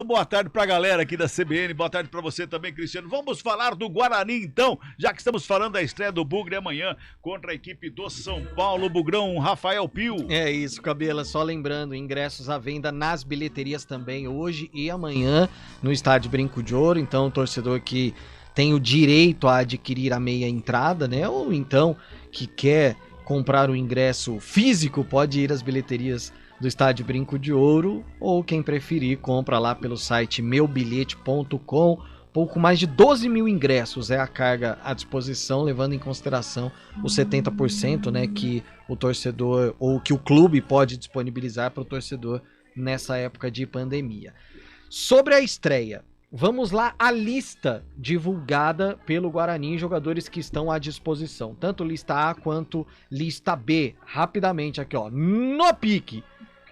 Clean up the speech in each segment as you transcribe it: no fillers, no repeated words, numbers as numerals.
Boa tarde pra galera aqui da CBN, boa tarde pra você também, Cristiano. Vamos falar do Guarani então, já que estamos falando da estreia do Bugre amanhã contra a equipe do São Paulo, Bugrão Rafael Pio. É isso, Cabela, só lembrando, ingressos à venda nas bilheterias também hoje e amanhã no Estádio Brinco de Ouro, então o torcedor que tem o direito a adquirir a meia entrada, né, ou então que quer comprar o ingresso físico, pode ir às bilheterias do Estádio Brinco de Ouro, ou quem preferir, compra lá pelo site meubilhete.com. Pouco mais de 12 mil ingressos é a carga à disposição, levando em consideração os 70%, né, que o torcedor ou que o clube pode disponibilizar para o torcedor nessa época de pandemia. Sobre a estreia, vamos lá, a lista divulgada pelo Guarani, jogadores que estão à disposição, tanto lista A quanto lista B. Rapidamente aqui, ó, no pique.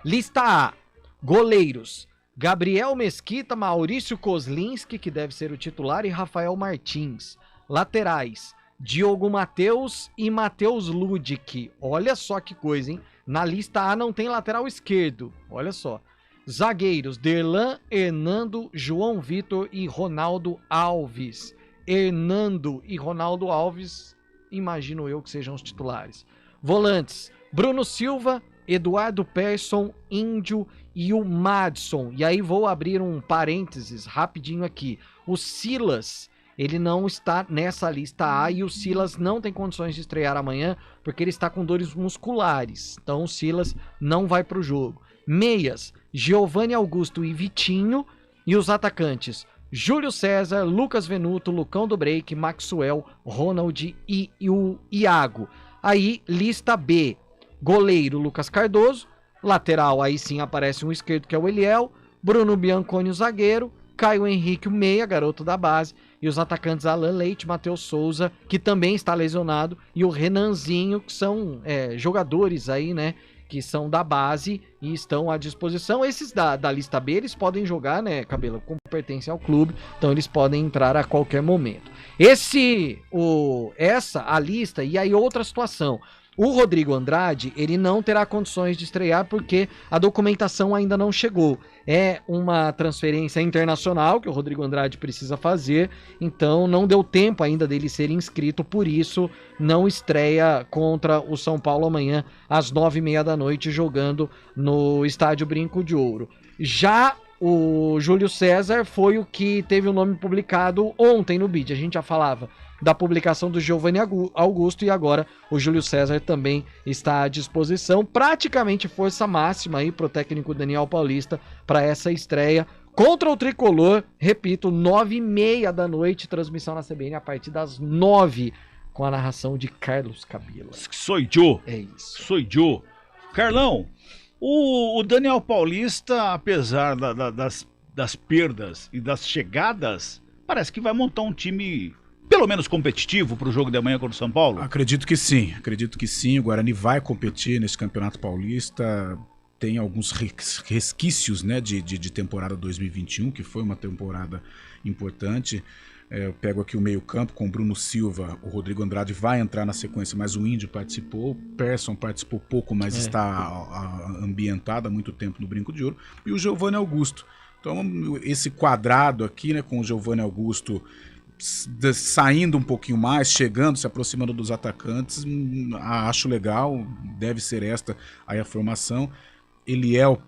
Lista A, goleiros: Gabriel Mesquita, Maurício Kozlinski, que deve ser o titular, e Rafael Martins. Laterais: Diogo Matheus e Matheus Ludic. Olha só que coisa, hein? Na lista A não tem lateral esquerdo, olha só. Zagueiros: Derlan, Hernando, João Vitor e Ronaldo Alves. Hernando e Ronaldo Alves, imagino eu que sejam os titulares. Volantes: Bruno Silva, Eduardo Persson, Índio e o Madson. E aí vou abrir um parênteses rapidinho aqui. O Silas, ele não está nessa lista A e o Silas não tem condições de estrear amanhã porque ele está com dores musculares. Então o Silas não vai para o jogo. Meias: Giovanni Augusto e Vitinho. E os atacantes: Júlio César, Lucas Venuto, Lucão do Break, Maxwell, Ronald e o Iago. Aí, lista B: goleiro Lucas Cardoso, lateral aí sim aparece um esquerdo que é o Eliel, Bruno Bianconi o zagueiro, Caio Henrique o meia, garoto da base, e os atacantes Alan Leite, Matheus Souza, que também está lesionado, e o Renanzinho, que são jogadores aí, né, que são da base e estão à disposição. Esses da lista B, eles podem jogar, né, Cabelo, como pertence ao clube, então eles podem entrar a qualquer momento. A lista, e aí outra situação: o Rodrigo Andrade, ele não terá condições de estrear porque a documentação ainda não chegou. É uma transferência internacional que o Rodrigo Andrade precisa fazer, então não deu tempo ainda dele ser inscrito, por isso não estreia contra o São Paulo amanhã às 9h30 da noite, jogando no Estádio Brinco de Ouro. Já o Júlio César foi o que teve o nome publicado ontem no BID. A gente já falava da publicação do Giovanni Augusto e agora o Júlio César também está à disposição. Praticamente força máxima aí pro técnico Daniel Paulista para essa estreia contra o Tricolor. Repito, 9h30 da noite, transmissão na CBN a partir das 9h, com a narração de Carlos Cabelo. Sou eu. É isso. Sou eu. Carlão, o Daniel Paulista, apesar das perdas e das chegadas, parece que vai montar um time pelo menos competitivo para o jogo de amanhã contra o São Paulo? Acredito que sim. O Guarani vai competir nesse Campeonato Paulista. Tem alguns resquícios, né, de temporada 2021, que foi uma temporada importante. Eu pego aqui o meio-campo com o Bruno Silva. O Rodrigo Andrade vai entrar na sequência, mas o Índio participou. O Persson participou pouco, mas está ambientado há muito tempo no Brinco de Ouro. E o Giovanni Augusto. Então, esse quadrado aqui, né, com o Giovanni Augusto saindo um pouquinho mais, chegando, se aproximando dos atacantes, acho legal, deve ser esta aí a formação. Eliel,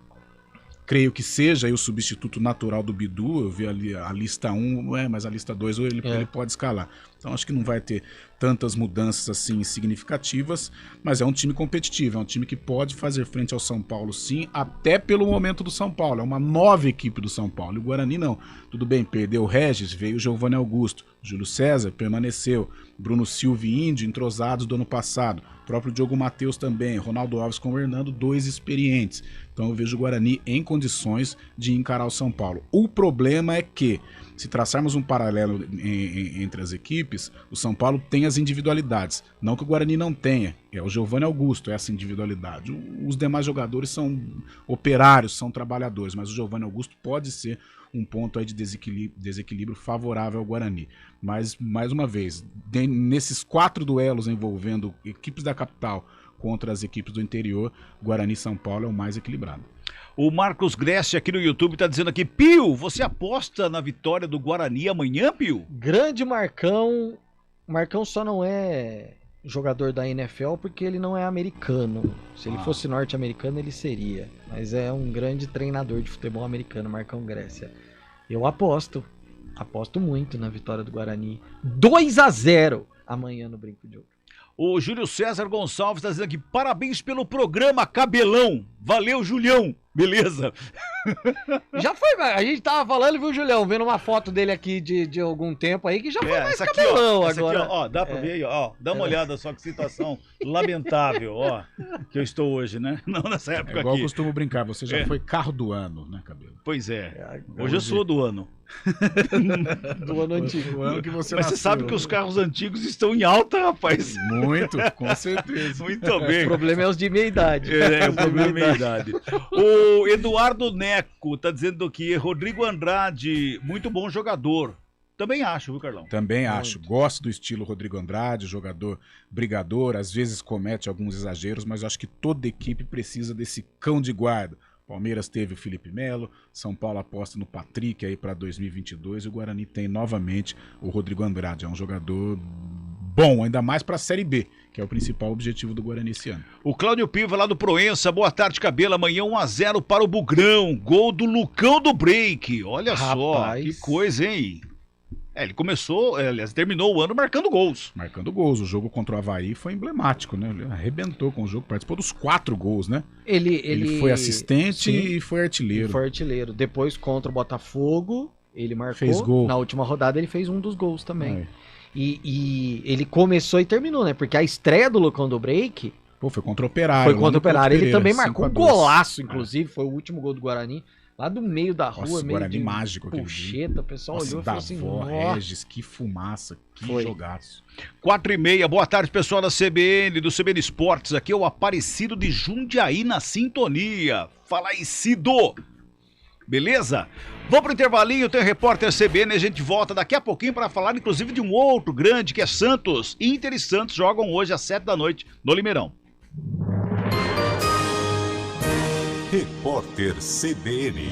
creio que seja aí o substituto natural do Bidu. Eu vi ali a lista 1, mas a lista 2 ele pode escalar. Então acho que não vai ter tantas mudanças assim significativas, mas é um time competitivo, é um time que pode fazer frente ao São Paulo sim, até pelo momento do São Paulo. É uma nova equipe do São Paulo. E o Guarani não. Tudo bem, perdeu o Regis, veio o Giovanni Augusto, Júlio César permaneceu, Bruno Silva e Índio entrosados do ano passado, o próprio Diogo Matheus também, Ronaldo Alves com o Hernando, 2 experientes. Então eu vejo o Guarani em condições de encarar o São Paulo. O problema é que, se traçarmos um paralelo entre as equipes, o São Paulo tem as individualidades. Não que o Guarani não tenha, é o Giovanni Augusto, essa individualidade. Os demais jogadores são operários, são trabalhadores, mas o Giovanni Augusto pode ser um ponto aí de desequilíbrio favorável ao Guarani. Mas, mais uma vez, nesses 4 duelos envolvendo equipes da capital contra as equipes do interior, Guarani e São Paulo é o mais equilibrado. O Marcos Gressi aqui no YouTube tá dizendo aqui, Pio, você aposta na vitória do Guarani amanhã, Pio? Grande Marcão. Marcão só não é jogador da NFL porque ele não é americano. Se ele fosse norte-americano, ele seria. Mas é um grande treinador de futebol americano, Marcão Grécia. Eu aposto muito na vitória do Guarani. 2-0 amanhã no Brinco de Ouro. O Júlio César Gonçalves tá dizendo aqui, parabéns pelo programa, Cabelão. Valeu, Julião. Beleza. Já foi, a gente tava falando, viu, Julião? Vendo uma foto dele aqui de algum tempo aí, que já foi mais essa aqui, cabelão ó, essa agora. aqui, ó, dá pra ver aí, ó, dá uma olhada só que situação lamentável, ó, que eu estou hoje, né? Não nessa época Igual aqui. eu costumo brincar, você já foi carro do ano, né, Cabelo? Pois é, hoje eu sou do ano. Do ano antigo. Do ano que você Mas você nasceu, sabe que os carros antigos estão em alta, rapaz. Muito, com certeza. Muito bem. O problema é os de meia idade. O problema é meia idade. O Eduardo Neco tá dizendo que Rodrigo Andrade, muito bom jogador. Também acho, viu, Carlão? Também acho. Gosto do estilo Rodrigo Andrade, jogador brigador, às vezes comete alguns exageros, mas eu acho que toda equipe precisa desse cão de guarda. Palmeiras teve o Felipe Melo, São Paulo aposta no Patrick aí para 2022 e o Guarani tem novamente o Rodrigo Andrade. É um jogador bom, ainda mais para a Série B, que é o principal objetivo do Guarani esse ano. O Cláudio Piva lá do Proença, boa tarde, Cabelo. Amanhã 1-0 para o Bugrão, gol do Lucão do Break. Olha só, que coisa, hein? Ele começou, aliás, terminou o ano marcando gols. Marcando gols. O jogo contra o Avaí foi emblemático, né? Ele arrebentou com o jogo, participou dos 4 gols, né? Ele foi assistente Sim, e foi artilheiro. Foi artilheiro. Depois, contra o Botafogo, ele marcou. Fez gol. Na última rodada, ele fez um dos gols também. E ele começou e terminou, né? Porque a estreia do Lucão do Break... Pô, foi contra o Operário. Foi contra o Operário. Ele também marcou um 5-2. golaço, inclusive. Foi o último gol do Guarani. Lá do meio da rua, Nossa, meio Guarani de mágico aquele puxeta, o pessoal olhou e falou assim, Davó, nossa. Regis, que fumaça, que Foi. jogaço. 4h30, boa tarde, pessoal da CBN, do CBN Esportes. Aqui é o Aparecido de Jundiaí na sintonia. Fala aí, Cido. Beleza? Vamos pro intervalinho, tem o repórter CBN, a gente volta daqui a pouquinho para falar, inclusive, de um outro grande, que é Santos. Inter e Santos jogam hoje às 7 da noite no Limeirão. Repórter CBN.